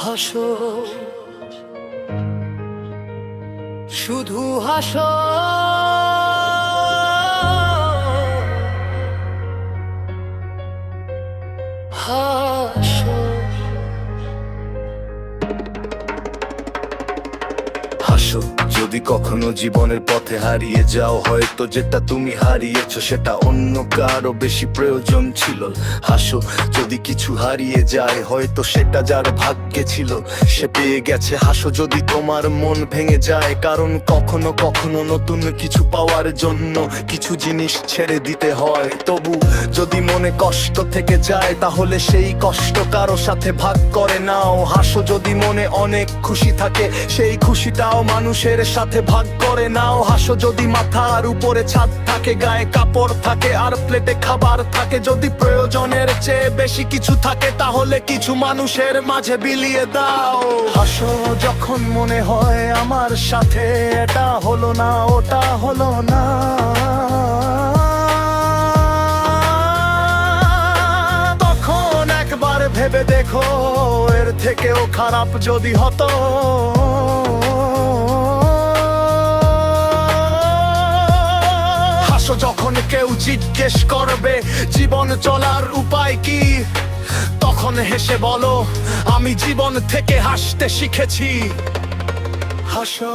হাসো, শুধু হাসো, হাসো। হাসো যদি কখনো জীবনের পথে হারিয়ে যাও, হয়তো যেটা তুমি হারিয়েছো সেটা অন্য কারো বেশি প্রয়োজন ছিল। হাসো যদি কিছু হারিয়ে যায়, হয়তো সেটা যার ভাগ্যে ছিল সে পেয়ে গেছে। হাসো যদি তোমার মন ভেঙে যায়, কারণ কখনো কখনো নতুন কিছু পাওয়ার জন্য কিছু জিনিস ছেড়ে দিতে হয়। তবু যদি মনে কষ্ট থেকে যায়, তাহলে সেই কষ্ট কারো সাথে ভাগ করে নাও। হাসো যদি মনে অনেক খুশি থাকে, সেই খুশিটাও মানুষের সাথে ভাগ করে নাও। হাসো যদি মাথার উপরে ছাদ থাকে, গায়ে কাপড় থাকে আর প্লেটে খাবার থাকে। যদি প্রয়োজনের চেয়ে বেশি কিছু থাকে, তাহলে কিছু মানুষের মাঝে বিলিয়ে দাও। হাসো যখন মনে হয় আমার সাথে এটা হলো না, ওটা হলো না। তখন একবার ভেবে দেখো, এর থেকেও খারাপ যদি হতো। যখন কেউ জিজ্ঞেস করবে জীবন চলার উপায় কি, তখন হেসে বলো, আমি জীবন থেকে হাসতে শিখেছি। হাসো।